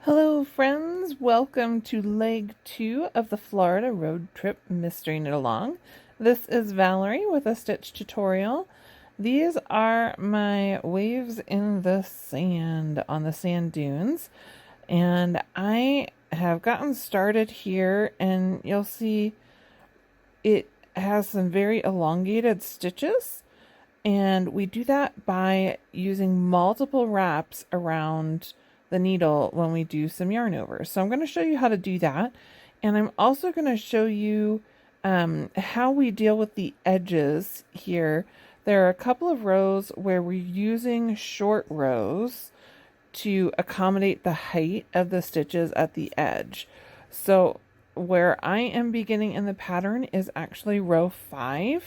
Hello friends, welcome to leg 2 of the Florida road trip mystery knit along. This is Valerie with a stitch tutorial. These are my waves in the sand on the sand dunes, and I have gotten started here, and you'll see it has some very elongated stitches, and we do that by using multiple wraps around the needle when we do some yarn over. So I'm going to show you how to do that, and I'm also going to show you how we deal with the edges here. There are a couple of rows where we're using short rows to accommodate the height of the stitches at the edge. So where I am beginning in the pattern is actually row 5.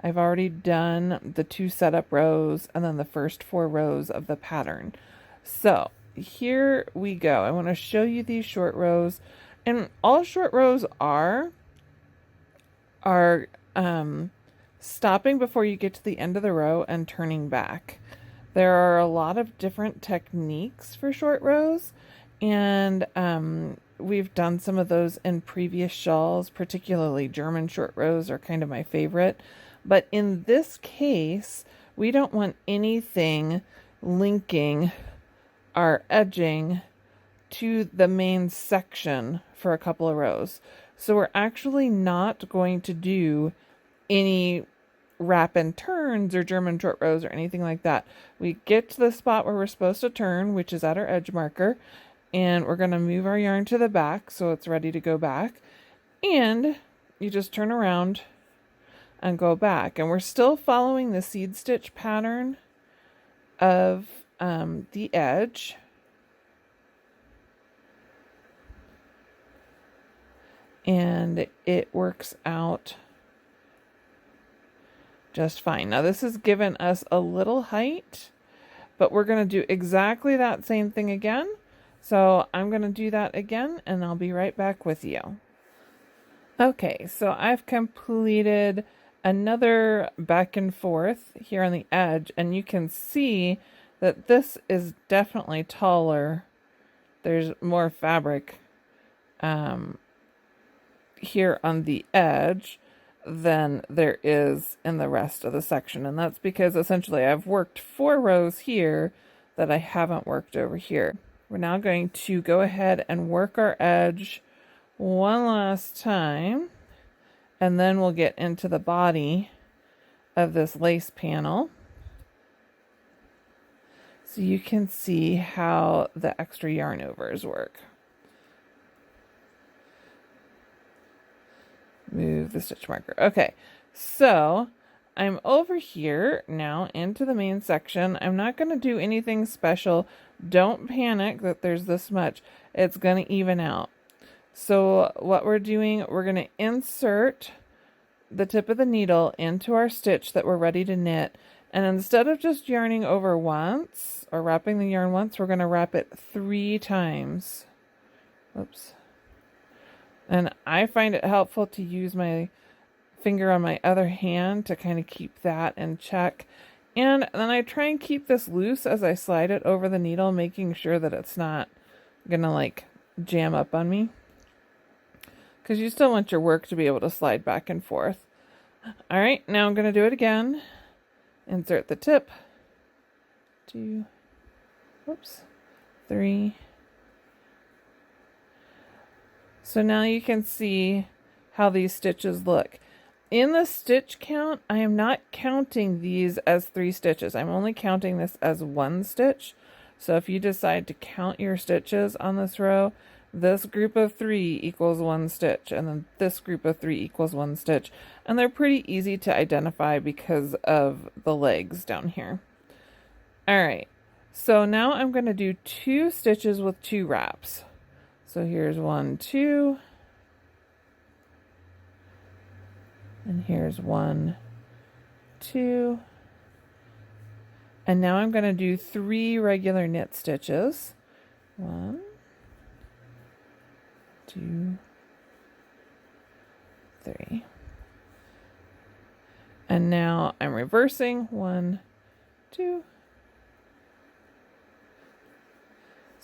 I've already done the 2 setup rows and then the first 4 rows of the pattern. So here we go. I want to show you these short rows, and all short rows are stopping before you get to the end of the row and turning back. There are a lot of different techniques for short rows, and we've done some of those in previous shawls. Particularly German short rows are kind of my favorite, but in this case we don't want anything linking our edging to the main section for a couple of rows. So we're actually not going to do any wrap and turns or German short rows or anything like that. We get to the spot where we're supposed to turn, which is at our edge marker, and we're going to move our yarn to the back so it's ready to go back, and you just turn around and go back. And we're still following the seed stitch pattern of the edge, and it works out just fine. Now this has given us a little height, but we're going to do exactly that same thing again. So I'm going to do that again, and I'll be right back with you. Okay, so I've completed another back and forth here on the edge, and you can see that this is definitely taller. There's more fabric here on the edge than there is in the rest of the section, and that's because essentially I've worked 4 rows here that I haven't worked over here. We're now going to go ahead and work our edge one last time, and then we'll get into the body of this lace panel so you can see how the extra yarn overs work. Move the stitch marker. Okay, so I'm over here now into the main section. I'm not going to do anything special. Don't panic that there's this much. It's going to even out. So what we're doing, we're going to insert the tip of the needle into our stitch that we're ready to knit. And instead of just yarning over once or wrapping the yarn once, we're going to wrap it 3 times. Oops. And I find it helpful to use my finger on my other hand to kind of keep that in check. And then I try and keep this loose as I slide it over the needle, making sure that it's not going to like jam up on me, because you still want your work to be able to slide back and forth. All right, now I'm going to do it again. Insert the tip. 2, whoops, 3. So now you can see how these stitches look. In the stitch count, I am not counting these as 3 stitches. I'm only counting this as 1 stitch. So if you decide to count your stitches on this row, this group of 3 equals 1 stitch, and then this group of 3 equals 1 stitch. And they're pretty easy to identify because of the legs down here. All right, so now I'm going to do 2 stitches with 2 wraps. So here's 1, 2, and here's 1, 2, and now I'm going to do 3 regular knit stitches. 1, 2, 3. And now I'm reversing 1, 2.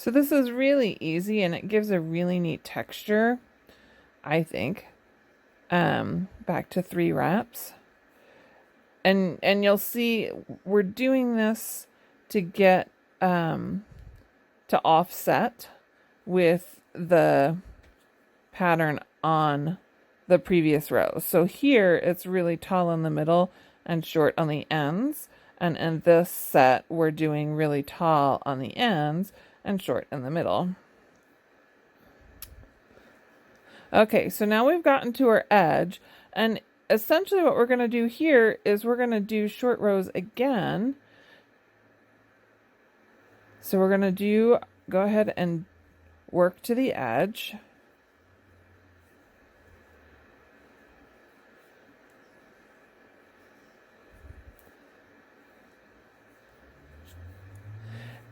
So this is really easy and it gives a really neat texture, I think. Back to 3 wraps. And you'll see we're doing this to get to offset with the pattern on the previous row. So here it's really tall in the middle and short on the ends. And in this set, we're doing really tall on the ends and short in the middle. Okay, so now we've gotten to our edge, and essentially what we're going to do here is we're going to do short rows again. So we're going to go ahead and work to the edge.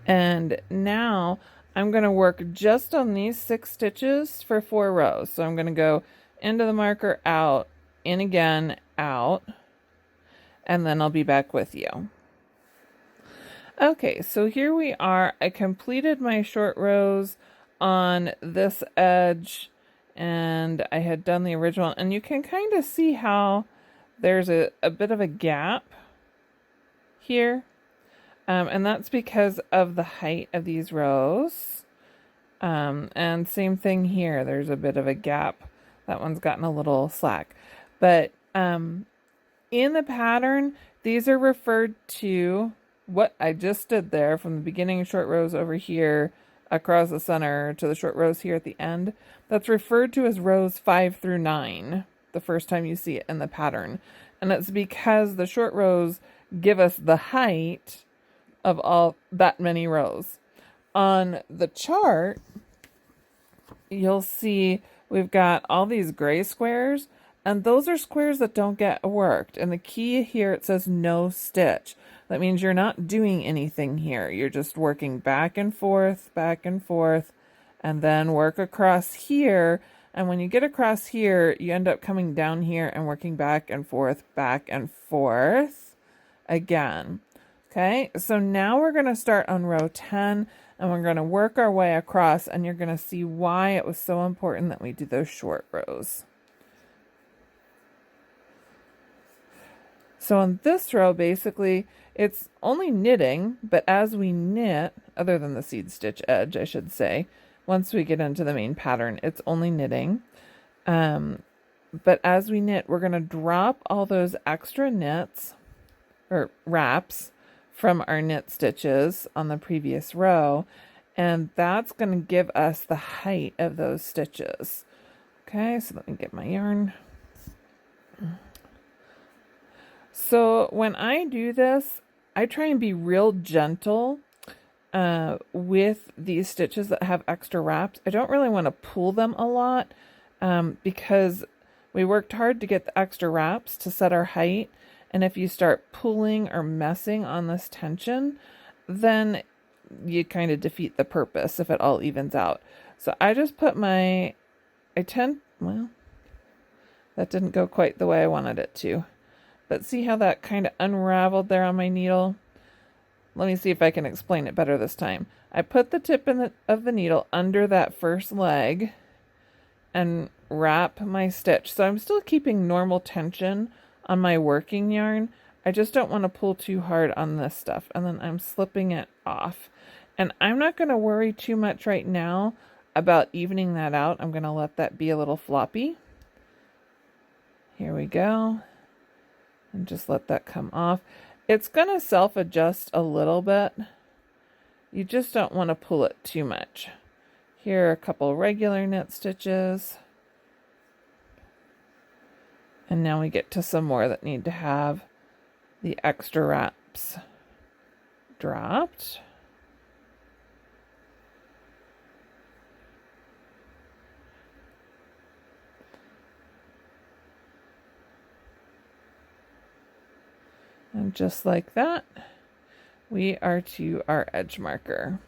And now I'm going to work just on these 6 stitches for 4 rows. So I'm going to go into the marker, out, in again, out, and then I'll be back with you. Okay, so here we are. I completed my short rows on this edge, and I had done the original, and you can kind of see how there's a bit of a gap here. And that's because of the height of these rows. And same thing here. There's a bit of a gap. That one's gotten a little slack. But in the pattern, these are referred to what I just did there from the beginning short rows over here across the center to the short rows here at the end. That's referred to as rows 5 through 9 the first time you see it in the pattern. And it's because the short rows give us the height of all that many rows. On the chart, you'll see we've got all these gray squares, and those are squares that don't get worked. And the key here, it says no stitch. That means you're not doing anything here. You're just working back and forth, and then work across here. And when you get across here, you end up coming down here and working back and forth again. Okay, so now we're going to start on row 10, and we're going to work our way across, and you're going to see why it was so important that we do those short rows. So on this row, basically, it's only knitting, but as we knit, other than the seed stitch edge, I should say, once we get into the main pattern, it's only knitting. But as we knit, we're going to drop all those extra knits, or wraps, from our knit stitches on the previous row, and that's going to give us the height of those stitches. Okay, so let me get my yarn. So when I do this, I try and be real gentle with these stitches that have extra wraps. I don't really want to pull them a lot because we worked hard to get the extra wraps to set our height. And if you start pulling or messing on this tension, then you kind of defeat the purpose if it all evens out. So I just put well, that didn't go quite the way I wanted it to. But see how that kind of unraveled there on my needle? Let me see if I can explain it better this time. I put the tip of the needle under that first leg and wrap my stitch. So I'm still keeping normal tension on my working yarn. I just don't want to pull too hard on this stuff. And then I'm slipping it off. And I'm not going to worry too much right now about evening that out. I'm going to let that be a little floppy. Here we go. And just let that come off. It's going to self-adjust a little bit. You just don't want to pull it too much. Here are a couple regular knit stitches. And now we get to some more that need to have the extra wraps dropped. And just like that, we are to our edge marker.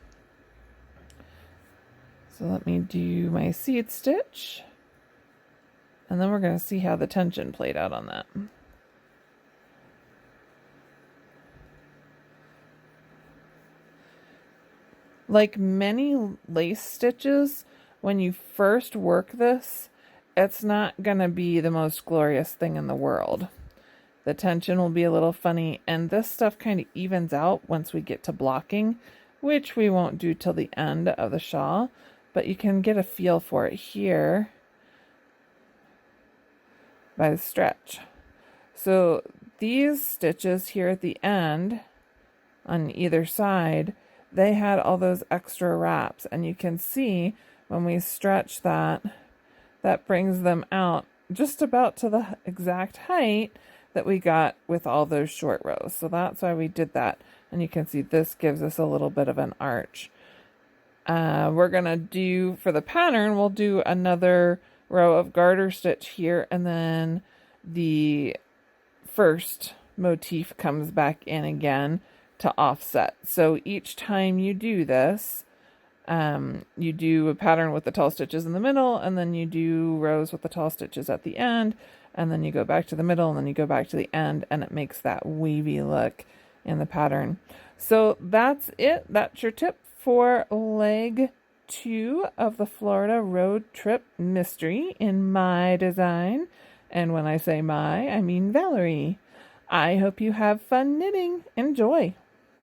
So let me do my seed stitch. And then we're going to see how the tension played out on that. Like many lace stitches, when you first work this, it's not going to be the most glorious thing in the world. The tension will be a little funny, and this stuff kind of evens out once we get to blocking, which we won't do till the end of the shawl, but you can get a feel for it here by the stretch. So these stitches here at the end on either side, they had all those extra wraps, and you can see when we stretch that, that brings them out just about to the exact height that we got with all those short rows. So that's why we did that. And you can see this gives us a little bit of an arch. We're gonna do, for the pattern, we'll do another row of garter stitch here, and then the first motif comes back in again to offset. So each time you do this, you do a pattern with the tall stitches in the middle, and then you do rows with the tall stitches at the end, and then you go back to the middle, and then you go back to the end, and it makes that wavy look in the pattern. So that's it. That's your tip for leg 2 of the Florida Road Trip Mystery in my design. And when I say my, I mean Valerie. I hope you have fun knitting. Enjoy.